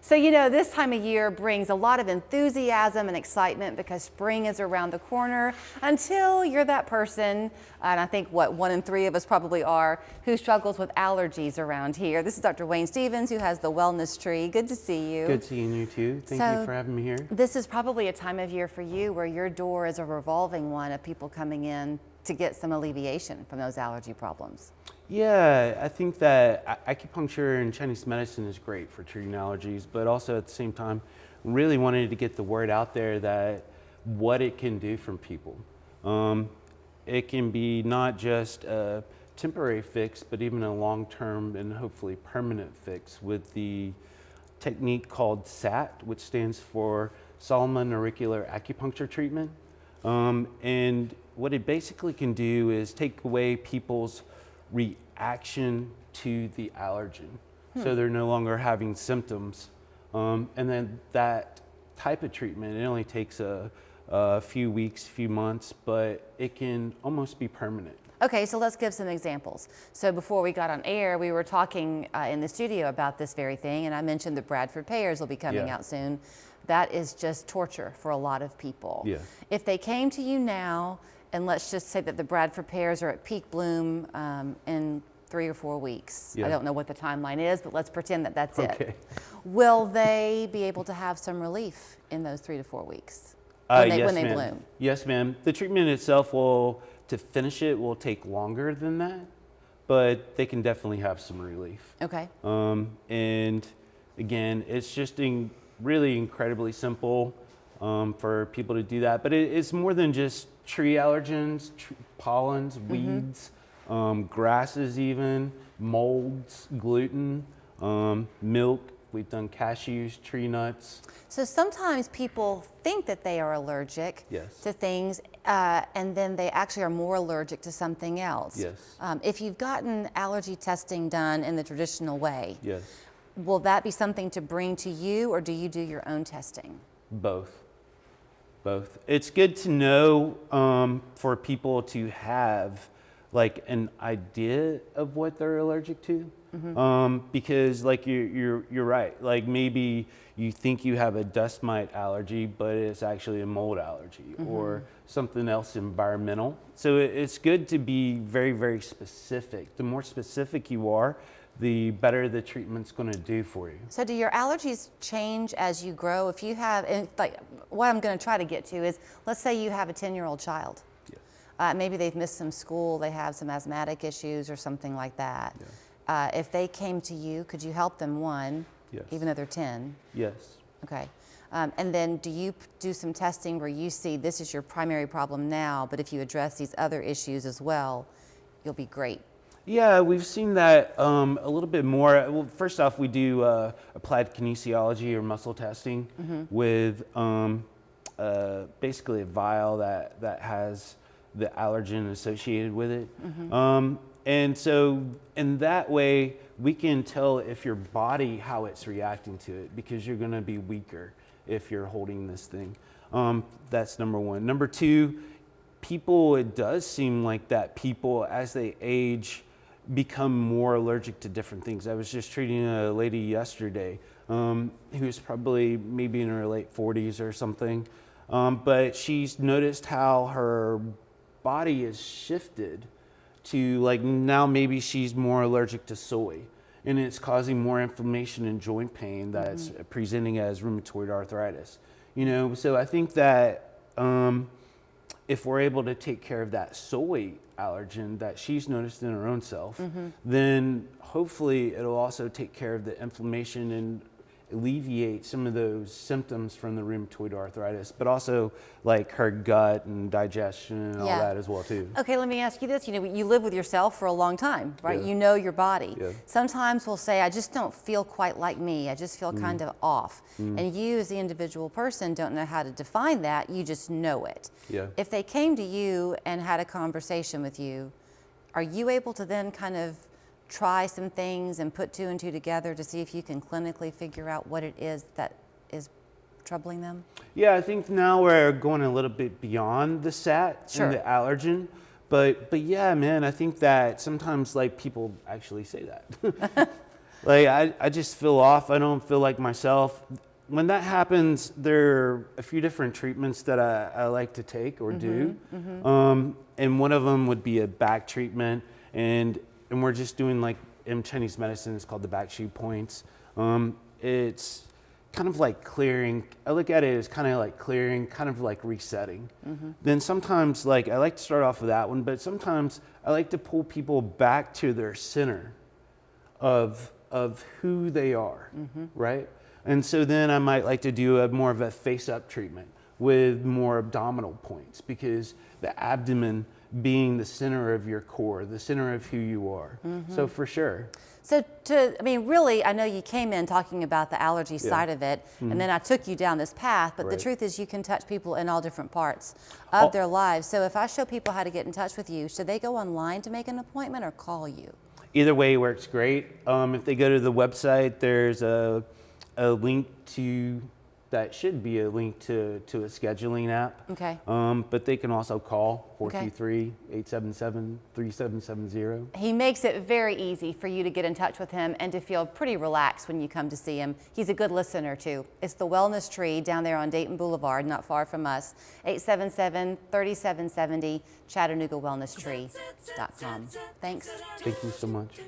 So, you know, this time of year brings a lot of enthusiasm and excitement because spring is around the corner until you're that person, and I think what 1 in 3 of us probably are, who struggles with allergies around here. This is Dr. Wayne Stevens, who has the Wellness Tree. Good to see you. Good seeing you too. Thank you for having me here. This is probably a time of year for you where your door is a revolving one of people coming in to get some alleviation from those allergy problems. Yeah, I think that acupuncture and Chinese medicine is great for treating allergies, but also at the same time, really wanted to get the word out there that what it can do for people. It can be not just a temporary fix, but even a long-term and hopefully permanent fix with the technique called SAT, which stands for Solomon Auricular Acupuncture Treatment. And what it basically can do is take away people's reaction to the allergen. So they're no longer having symptoms. And then that type of treatment, it only takes a few weeks, few months, but it can almost be permanent. Okay, so let's give some examples. So before we got on air, we were talking in the studio about this very thing, and I mentioned the Bradford pears will be coming out soon. That is just torture for a lot of people. Yeah. If they came to you now, and let's just say that the Bradford pears are at peak bloom in 3 or 4 weeks. I don't know what the timeline is, but let's pretend that that's it. Will they be able to have some relief in those 3 to 4 weeks when they bloom? Yes, ma'am. The treatment itself to finish it will take longer than that, but they can definitely have some relief. Okay. And again, it's just really incredibly simple for people to do that, but it's more than just tree allergens, pollens, weeds, grasses even, molds, gluten, milk. We've done cashews, tree nuts. So sometimes people think that they are allergic to things, and then they actually are more allergic to something else. If you've gotten allergy testing done in the traditional way, will that be something to bring to you, or do you do your own testing? Both. It's good to know for people to have like an idea of what they're allergic to, because like you're right. Like maybe you think you have a dust mite allergy, but it's actually a mold allergy or something else environmental. So it's good to be very, very specific. The more specific you are, the better the treatment's going to do for you. So do your allergies change as you grow? If you have, and like what I'm going to try to get to is, let's say you have a 10-year-old child. Maybe they've missed some school, they have some asthmatic issues or something like that. If they came to you, could you help them, one, even though they're 10? Yes. Okay. And then do you do some testing where you see this is your primary problem now, but if you address these other issues as well, you'll be great? Yeah, we've seen that a little bit more. Well, first off, we do applied kinesiology or muscle testing with basically a vial that has the allergen associated with it. And so in that way, we can tell if your body, how it's reacting to it, because you're gonna be weaker if you're holding this thing. That's number one. Number two, it does seem like that people, as they age, become more allergic to different things. I was just treating a lady yesterday who's probably maybe in her late 40s or something, but she's noticed how her body is shifted to, like, now maybe she's more allergic to soy, and it's causing more inflammation and joint pain that's presenting as rheumatoid arthritis. You know, so I think that if we're able to take care of that soy allergen that she's noticed in her own self, then hopefully it'll also take care of the inflammation and alleviate some of those symptoms from the rheumatoid arthritis, but also like her gut and digestion and all that as well too. Okay, let me ask you this. You know, you live with yourself for a long time, right? You know your body. Sometimes we'll say, I just don't feel quite like me. I just feel kind of off. And you as the individual person don't know how to define that. You just know it. If they came to you and had a conversation with you, are you able to then kind of try some things and put 2 and 2 together to see if you can clinically figure out what it is that is troubling them? Yeah, I think now we're going a little bit beyond the SAT and the allergen, but yeah, man, I think that sometimes like people actually say that. Like I just feel off. I don't feel like myself. When that happens, there are a few different treatments that I like to take or do. And one of them would be a back treatment. And we're just doing, like, in Chinese medicine, it's called the back shu points. It's kind of like clearing. I look at it as kind of like clearing, kind of like resetting. Then sometimes, like, I like to start off with that one, but sometimes I like to pull people back to their center of who they are, right? And so then I might like to do more of a face-up treatment with more abdominal points, because the abdomen being the center of your core, the center of who you are. So for sure. So really, I know you came in talking about the allergy side of it, and then I took you down this path, but the truth is you can touch people in all different parts of their lives. So if I show people how to get in touch with you, should they go online to make an appointment or call you? Either way works great. If they go to the website, there's a link to, that should be a link to a scheduling app. Okay. But they can also call 423-877-3770. He makes it very easy for you to get in touch with him and to feel pretty relaxed when you come to see him. He's a good listener too. It's the Wellness Tree down there on Dayton Boulevard, not far from us. 877-3770, ChattanoogaWellnessTree.com. Thanks. Thank you so much.